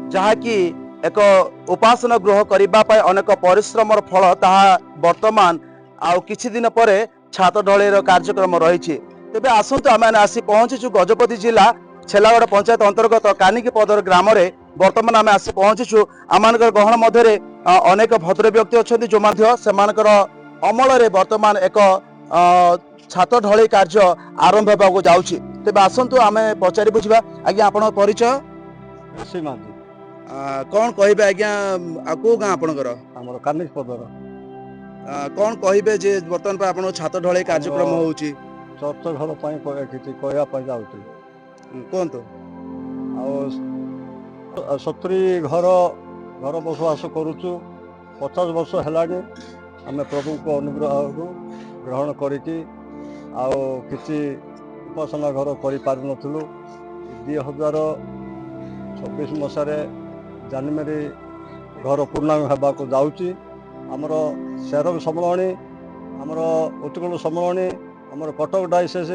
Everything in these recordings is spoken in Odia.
जहाँकि एक उपासना गृह करने अनेक परिश्रम फल ताहा वर्तमान आउ किछि दिन पर छात ढलैर कार्यक्रम रही। तेबे आसतु आम आसी पहुंचीचु गजपति जिला छेलागड़ पंचायत अंतर्गत कानिकीपदर ग्राम में बर्तमान आम आसी पहुंचीचु। आम गहण मध्य अनेक भद्र व्यक्ति अच्छा जो से अमल बर्तमान एक छात ढलई कार्य आरंभ होगा जाऊँगी। तेबे आसतु आम पचारि बुझा आज्ञा आपण परिचय कौन कहे आज्ञा कौ गाँ आपणकर आमर कानिकीपदर कौन कहे जे बर्तमान पर आपण छात ढलई कार्यक्रम होउची चर्च घर किसी कहवाई जाऊँ कहतु आ 70 घर घर बसवास करुचु 50 वर्ष है आम प्रभु को अनुग्रह ग्रहण करी उपासना घर कर 2026 मसीह जनवरी घर पूर्णांग होगा जाऊँगी। आमर शेरक सम्मिलनी आमर उत्कल सम्मिलनी आमर कटक डायसेस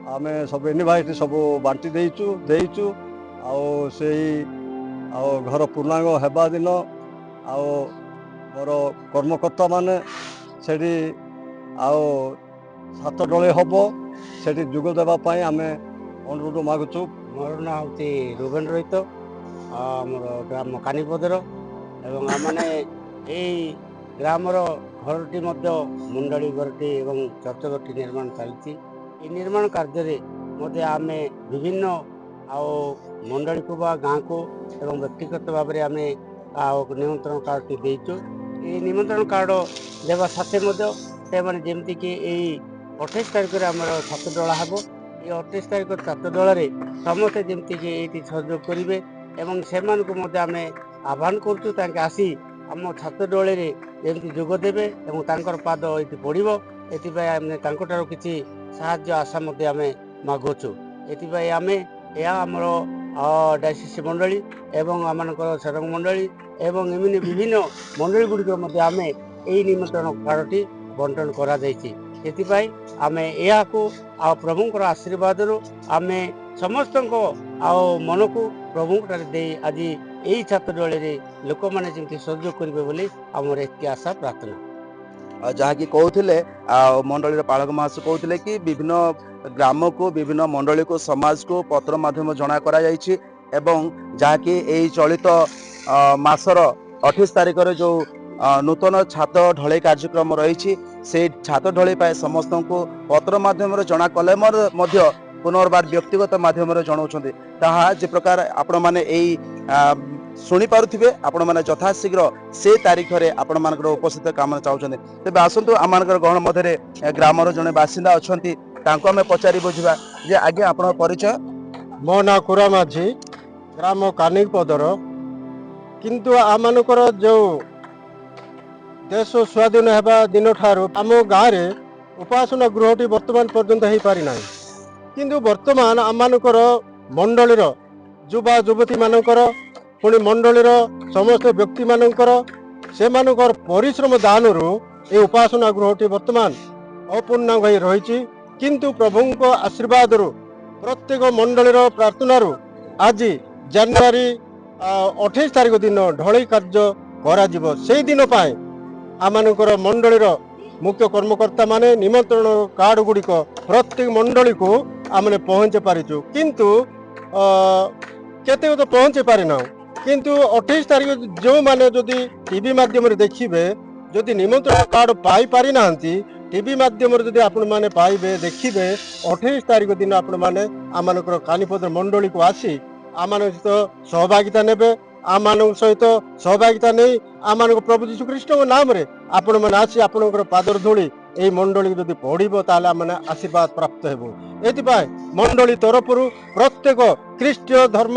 आम सब इनभाइट सब बांटी देचु से घर पूर्णांग होगा दिन मोर कर्मकर्ता माने सेठी छात ढलई हम से जोग देवाई आम अनुरोध मागुचु। मोर ना हूँ रुबेन रोहित आमर ग्राम कानिकीपदर एवं आमने ग्रामर घरटी मुंडली घरटी एवं चर्च घरटी निर्माण चलती निर्माण कार्य आम विभिन्न मंडली को बा गाँ को एवं व्यक्तिगत भाव में आम निमंत्रण कार्ड देचु। ये निमंत्रण कार्ड देवा साथे से जमती कि 28 तारिख में आम छात डला हम ये 28 तारिख छात डल समस्ते जमती कि ये सहयोग करेंगे एवं से आम आह्वान करुँ आसी आम छात डल जमी जोगदेवे और पाद ये पड़ो ये किसी साहाय्य आशा आम मागुचु। ये आम आमर डायसिस मंडली एवं आम सेरक मंडली एवं एमनी विभिन्न मंडली गुड़िक आम यही निमंत्रण कार्डटी बंटन कर आम या प्रभुंर आशीर्वाद आम समस्त मन को प्रभु आज यही छात्र डल लोक मैंने जमी सहयोग करेंगे आमर एक आशा प्रार्थना। जहाँकि कहते मंडली पालक महाशय कहते कि विभिन्न ग्राम को विभिन्न मंडली को समाज को पत्र माध्यम जना जहाँकि यही चलित मासर 28 तारिख जो नूतन छात ढलई कार्यक्रम रही से छात ढलई पाए समस्त को पत्र माध्यम जना कले पुनर्बार व्यक्तिगत माध्यम जनाऊँच ताहा जे प्रकार आपण माने शुणी पारुथिबे आपण माने यथाशीघ्र से तारीख रे आपण मानकर उपस्थित काम चाहते। तेज आसतु आम गहण मध्य ग्रामर जड़े बासिंदा अच्छा तांको आमे पचारि बुझा जे आगे आपण परिचय। मो ना कुरा माझी ग्राम कानिकीपदर किंतु आमनकर जो देश स्वाधीन होगा दिन ठारू आम गाँव में उपासना गृहटी वर्तमान पर्यंत हो पारि ना किंतु वर्तमान आमनकर मंडलीर युवा युवती मानकर पुणी मंडलीर समस्त व्यक्ति मानकर से मानकर परिश्रम दानरू ये उपासना गृहटी वर्तमान अपूर्णांग हो रही किंतु प्रभु आशीर्वाद प्रत्येक मंडलीर प्रार्थना आज जनवरी 28 तारिख दिन ढलई कार्य करा से दिन पाए आमनकर मंडलीर मुख्य कर्मकर्ता माने निमंत्रण कार्ड गुड़िक प्रत्येक मंडली को आमने पहुँचे पारिचु किंतु केते तो पहुँचे पारिना किंतु 28 तारिख जो माने जदि टीवी माध्यम देखिए जदि निमंत्रण कार्ड पाई पारि नांती टीवी माध्यम जदि आपण माने पाइबे देखिए 28 तारिख दिन आपण माने आमनकर कानिकीपदर मंडली को आसी आम सहित सहभागिता नेबे आम सहित सहभागिता नहीं आम प्रभु जीशु ख्रीष्ट नाम रे आपण मैंने आसी आपणकर पादर धूली यही मंडली जदि पढ़ो ताले आम आशीर्वाद प्राप्त हेबु। एथिपाई मंडली तरफ प्रत्येक ख्रीष्टीय धर्म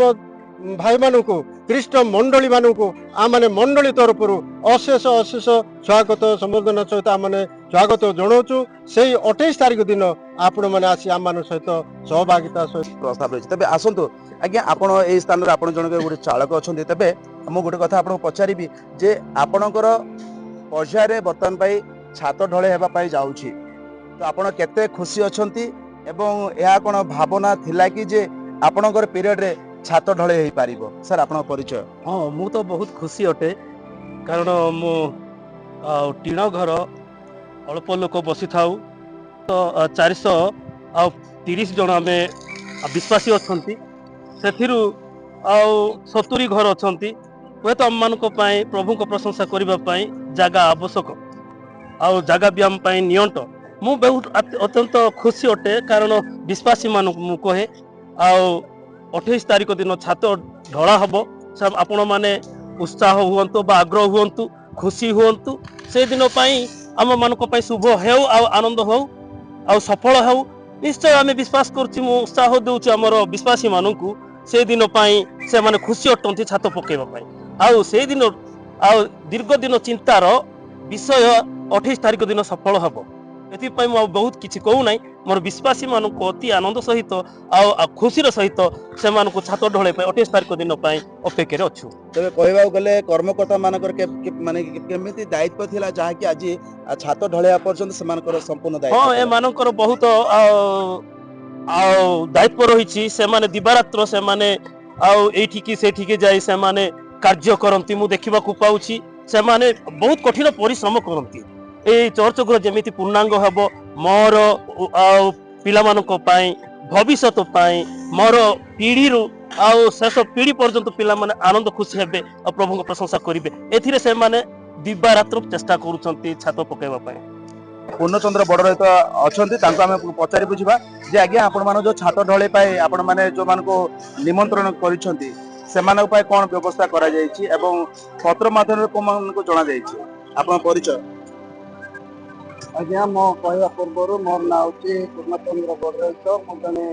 भाई मानू ख्रीष्ट मंडली मानू आम मंडली तरफ अशेष अशेष स्वागत संबर्धना सहित आम स्वागत जनाऊँ से 28 तारिख दिन आपण मैंने आसी आम सहित सहभागिता सहित प्रस्ताव रही। तेज आसतु आज्ञा आपण यही स्थान आप गोटे चालक अच्छा तेज मुझे गोटे कथा आपको पचारि जे आपणकर पर्यायर बर्तमान पाई छात ढलई होगापाई जाऊँगी तो आपण केते खुशी अच्छा एवं यह कौन भावना थिला कि जे आपणकर पीरियड रे ଛାତ ଢଳେଇ ହେଇପାରିବ। ସାର୍ ଆପଣଙ୍କ ପରିଚୟ? ହଁ ମୁଁ ତ ବହୁତ ଖୁସି ଅଟେ, କାରଣ ମୁଁ ଟିଣ ଘର ଅଳ୍ପ ଲୋକ ବସିଥାଉ ତ 430 ଜଣ ଆମେ ବିଶ୍ୱାସୀ ଅଛନ୍ତି, ସେଥିରୁ ଆଉ 70 ଘର ଅଛନ୍ତି। ହୁଏତ ଆମମାନଙ୍କ ପାଇଁ ପ୍ରଭୁଙ୍କ ପ୍ରଶଂସା କରିବା ପାଇଁ ଜାଗା ଆବଶ୍ୟକ, ଆଉ ଜାଗା ବି ଆମ ପାଇଁ ନିଅଣ୍ଟ। ମୁଁ ବହୁତ ଅତ୍ୟନ୍ତ ଖୁସି ଅଟେ, କାରଣ ବିଶ୍ୱାସୀ ମାନଙ୍କୁ ମୁଁ କହେ ଆଉ 28 ତାରିଖ ଦିନ ଛାତ ଢଳା ହବ। ଆପଣମାନେ ଉତ୍ସାହ ହୁଅନ୍ତୁ ବା ଆଗ୍ରହ ହୁଅନ୍ତୁ, ଖୁସି ହୁଅନ୍ତୁ। ସେଦିନ ପାଇଁ ଆମମାନଙ୍କ ପାଇଁ ଶୁଭ ହେଉ, ଆଉ ଆନନ୍ଦ ହଉ, ଆଉ ସଫଳ ହେଉ। ନିଶ୍ଚୟ ଆମେ ବିଶ୍ୱାସ କରୁଛୁ, ମୁଁ ଉତ୍ସାହ ଦେଉଛି ଆମର ବିଶ୍ୱାସୀ ମାନଙ୍କୁ। ସେଦିନ ପାଇଁ ସେମାନେ ଖୁସି ଅଟନ୍ତି ଛାତ ପକେଇବା ପାଇଁ। ଆଉ ସେଇଦିନ ଆଉ ଦୀର୍ଘ ଦିନ ଚିନ୍ତାର ବିଷୟ 28 ତାରିଖ ଦିନ ସଫଳ ହେବ। ଏଥିପାଇଁ ମୁଁ ଆଉ ବହୁତ କିଛି କହୁନାହିଁ। ମୋର ବିଶ୍ୱାସୀ ମାନଙ୍କୁ ଅତି ଆନନ୍ଦ ସହିତ ଆଉ ଖୁସିର ସହିତ ସେମାନଙ୍କୁ ଛାତ ଢଳେଇ ପାଇଁ 28 ତାରିଖ ଦିନ ପାଇଁ ଅପେକ୍ଷାରେ ଅଛୁ। ତେବେ କହିବାକୁ ଗଲେ କର୍ମକର୍ତ୍ତା ମାନଙ୍କର ମାନେ କେମିତି ଦାୟିତ୍ୱ ଥିଲା, ଯାହାକି ଆଜି ଛାତ ଢଳେଇବା ପର୍ଯ୍ୟନ୍ତ ସେମାନଙ୍କର ସମ୍ପୂର୍ଣ୍ଣ ହଁ, ଦାୟିତ୍ୱ ଥିଲା? ଏମାନଙ୍କର ବହୁତ ଆଉ ଦାୟିତ୍ୱ ରହିଛି। ସେମାନେ ଦିବାରାତ୍ର ସେମାନେ ଆଉ ଏଇଠିକି ସେଠିକି ଯାଇ ସେମାନେ କାର୍ଯ୍ୟ କରନ୍ତି, ମୁଁ ଦେଖିବାକୁ ପାଉଛି। ସେମାନେ ବହୁତ କଠିନ ପରିଶ୍ରମ କରନ୍ତି ଏଇ ଚର୍ଚ୍ଚ ଗୃହ ଯେମିତି ପୂର୍ଣ୍ଣାଙ୍ଗ ହେବ, ମୋର ଆଉ ପିଲାମାନଙ୍କ ପାଇଁ, ଭବିଷ୍ୟତ ପାଇଁ, ମୋର ପିଢ଼ିରୁ ଆଉ ଶେଷ ପିଢ଼ି ପର୍ଯ୍ୟନ୍ତ ପିଲାମାନେ ଆନନ୍ଦ ଖୁସି ହେବେ ଆଉ ପ୍ରଭୁଙ୍କ ପ୍ରଶଂସା କରିବେ। ଏଥିରେ ସେମାନେ ଦିବାରାତ୍ର ଚେଷ୍ଟା କରୁଛନ୍ତି ଛାତ ପକେଇବା ପାଇଁ। ପୂର୍ଣ୍ଣଚନ୍ଦ୍ର ବଡ଼ରାଇତ ଅଛନ୍ତି, ତାଙ୍କୁ ଆମେ ପଚାରି ବୁଝିବା ଯେ ଆଜ୍ଞା ଆପଣମାନଙ୍କ ଯୋଉ ଛାତ ଢଳେଇ ପାଇଁ ଆପଣମାନେ ଯୋଉମାନଙ୍କୁ ନିମନ୍ତ୍ରଣ କରିଛନ୍ତି, ସେମାନଙ୍କ ପାଇଁ କଣ ବ୍ୟବସ୍ଥା କରାଯାଇଛି ଏବଂ ପତ୍ର ମାଧ୍ୟମରେ କୋଉମାନଙ୍କୁ ଜଣାଯାଇଛି? ଆପଣଙ୍କ ପରିଚୟ? ଆଜ୍ଞା, ମୋ କହିବା ପୂର୍ବରୁ ମୋର ନାଁ ହେଉଛି ପୂର୍ଣ୍ଣଚନ୍ଦ୍ର ବଡ଼ରାଇତ। ମୁଁ ଜଣେ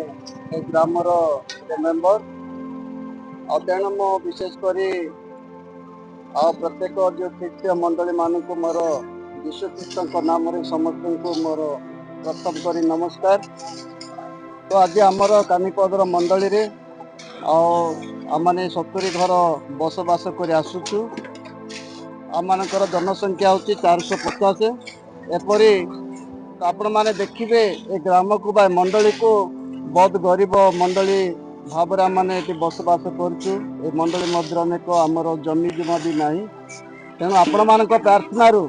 ଏ ଗ୍ରାମର ମେମ୍ବର। ଆଉ ତେଣୁ ମୁଁ ବିଶେଷ କରି ଆଉ ପ୍ରତ୍ୟେକ ଯୋଉ ଖ୍ରୀଷ୍ଟୀୟ ମଣ୍ଡଳୀ ମାନଙ୍କୁ ମୋର ଯୀଶୁ ଖ୍ରୀଷ୍ଟଙ୍କ ନାମରେ ସମସ୍ତଙ୍କୁ ମୋର ପ୍ରଥମ କରି ନମସ୍କାର। ତ ଆଜି ଆମର କାନିପଦର ମଣ୍ଡଳୀରେ ଆଉ ଆମମାନେ 70 ଘର ବସବାସ କରି ଆସୁଛୁ। ଆମମାନଙ୍କର ଜନସଂଖ୍ୟା ହେଉଛି 450। ଏପରି ଆପଣମାନେ ଦେଖିବେ ଏ ଗ୍ରାମକୁ ବା ମଣ୍ଡଳୀକୁ ବହୁତ ଗରିବ ମଣ୍ଡଳୀ ଭାବରେ ଆମମାନେ ଏଠି ବସବାସ କରୁଛୁ। ଏ ମଣ୍ଡଳୀ ମଧ୍ୟରେ ଅନେକ ଆମର ଜମି ଜମା ବି ନାହିଁ। ତେଣୁ ଆପଣମାନଙ୍କ ପ୍ରାର୍ଥନାରୁ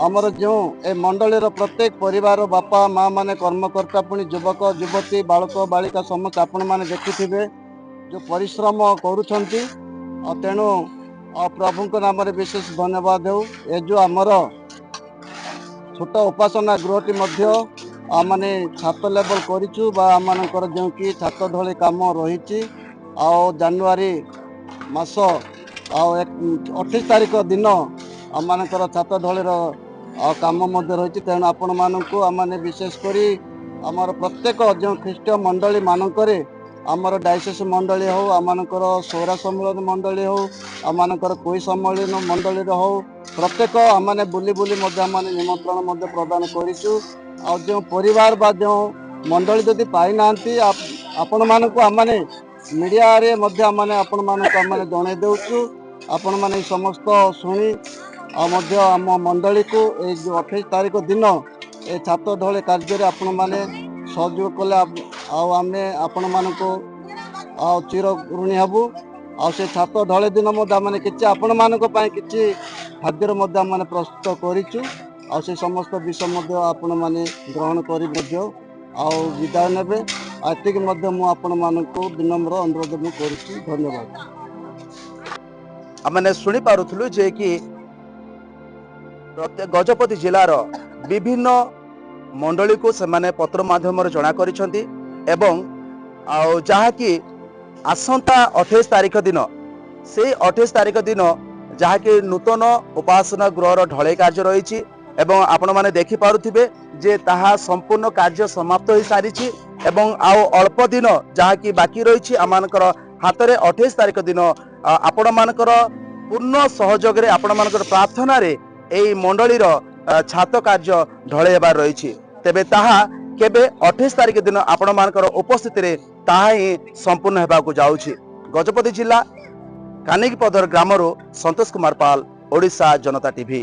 ଆମର ଯେଉଁ ଏ ମଣ୍ଡଳୀର ପ୍ରତ୍ୟେକ ପରିବାର ବାପା ମା ମାନେ, କର୍ମକର୍ତ୍ତା, ପୁଣି ଯୁବକ ଯୁବତୀ, ବାଳକ ବାଳିକା ସମସ୍ତେ ଆପଣମାନେ ଦେଖିଥିବେ ଯେଉଁ ପରିଶ୍ରମ କରୁଛନ୍ତି। ଆଉ ତେଣୁ ପ୍ରଭୁଙ୍କ ନାମରେ ବିଶେଷ ଧନ୍ୟବାଦ ହେଉ। ଏ ଯେଉଁ ଆମର ଛୋଟ ଉପାସନା ଗୃହଟି ମଧ୍ୟ ଆମମାନେ ଛାତ ଲେବଲ କରିଛୁ, ବା ଆମମାନଙ୍କର ଯେଉଁ କି ଛାତ ଢଳେଇ କାମ ରହିଛି। ଆଉ ଜାନୁଆରୀ ମାସ ଆଉ 28 ତାରିଖ ଦିନ ଆମମାନଙ୍କର ଛାତ ଢଳେଇର କାମ ମଧ୍ୟ ରହିଛି। ତେଣୁ ଆପଣମାନଙ୍କୁ ଆମମାନେ ବିଶେଷ କରି ଆମର ପ୍ରତ୍ୟେକ ଯେଉଁ ଖ୍ରୀଷ୍ଟୀୟ ମଣ୍ଡଳୀ ମାନଙ୍କରେ, ଆମର ଡାଇସିସ୍ ମଣ୍ଡଳୀ ହଉ, ଆମମାନଙ୍କର ସୌରା ସମ୍ମିଳନୀ ମଣ୍ଡଳୀ ହଉ, ଆମମାନଙ୍କର କୋଇ ସମ୍ମିଳନୀ ମଣ୍ଡଳୀରେ ହଉ, ପ୍ରତ୍ୟେକ ଆମମାନେ ବୁଲି ବୁଲି ମଧ୍ୟ ଆମମାନେ ନିମନ୍ତ୍ରଣ ମଧ୍ୟ ପ୍ରଦାନ କରିଛୁ। ଆଉ ଯେଉଁ ପରିବାର ବା ଯେଉଁ ମଣ୍ଡଳୀ ଯଦି ପାଇନାହାନ୍ତି, ଆପଣମାନଙ୍କୁ ଆମମାନେ ମିଡ଼ିଆରେ ମଧ୍ୟ ଆମମାନେ ଆପଣମାନଙ୍କୁ ଆମମାନେ ଜଣାଇ ଦେଉଛୁ। ଆପଣମାନେ ଏ ସମସ୍ତ ଶୁଣି ଆଉ ମଧ୍ୟ ଆମ ମଣ୍ଡଳୀକୁ ଏଇ ଯେଉଁ 28 ତାରିଖ ଦିନ ଏ ଛାତ ଢଳେଇ କାର୍ଯ୍ୟରେ ଆପଣମାନେ ସହଯୋଗ କଲେ ଆଉ ଆମେ ଆପଣମାନଙ୍କୁ ଆଉ ଚିର ଋଣୀ ହେବୁ। ଆଉ ସେ ଛାତ ଢଳେଇ ଦିନ ମଧ୍ୟ ଆମମାନେ କିଛି ଆପଣମାନଙ୍କ ପାଇଁ କିଛି ଖାଦ୍ୟର ମଧ୍ୟ ଆମମାନେ ପ୍ରସ୍ତୁତ କରିଛୁ। ଆଉ ସେ ସମସ୍ତ ବିଷୟ ମଧ୍ୟ ଆପଣମାନେ ଗ୍ରହଣ କରି ମଧ୍ୟ ଆଉ ବିଦାୟ ନେବେ। ଆଉ ଏତିକି ମଧ୍ୟ ମୁଁ ଆପଣମାନଙ୍କୁ ବିନମ୍ର ଅନୁରୋଧ ମୁଁ କରୁଛି। ଧନ୍ୟବାଦ। ଆମେ ଶୁଣି ପାରୁଥିଲୁ ଯେ କି ଗଜପତି ଜିଲ୍ଲାର ବିଭିନ୍ନ ମଣ୍ଡଳୀକୁ ସେମାନେ ପତ୍ର ମାଧ୍ୟମରେ ଜଣା କରିଛନ୍ତି ଏବଂ ଆଉ ଯାହାକି ଆସନ୍ତା 28 ତାରିଖ ଦିନ, ସେଇ 28 ତାରିଖ ଦିନ ଯାହାକି ନୂତନ ଉପାସନା ଗୃହର ଢଳେଇ କାର୍ଯ୍ୟ ରହିଛି ଏବଂ ଆପଣମାନେ ଦେଖିପାରୁଥିବେ ଯେ ତାହା ସମ୍ପୂର୍ଣ୍ଣ କାର୍ଯ୍ୟ ସମାପ୍ତ ହୋଇସାରିଛି ଏବଂ ଆଉ ଅଳ୍ପ ଦିନ ଯାହାକି ବାକି ରହିଛି ଆମମାନଙ୍କର ହାତରେ 28 ତାରିଖ ଦିନ ଆପଣମାନଙ୍କର ପୂର୍ଣ୍ଣ ସହଯୋଗରେ, ଆପଣମାନଙ୍କର ପ୍ରାର୍ଥନାରେ ଏହି ମଣ୍ଡଳୀର ଛାତ କାର୍ଯ୍ୟ ଢଳେଇବାର ରହିଛି। ତେବେ ତାହା କେବେ 28 ତାରିଖ ଦିନ ଆପଣମାନଙ୍କର ଉପସ୍ଥିତିରେ ତାହା ହିଁ ସମ୍ପୂର୍ଣ୍ଣ ହେବାକୁ ଯାଉଛି। ଗଜପତି ଜିଲ୍ଲା କାନିକପଦର ଗ୍ରାମରୁ ସନ୍ତୋଷ କୁମାର ପାଲ, ଓଡ଼ିଶା ଜନତା ଟିଭି।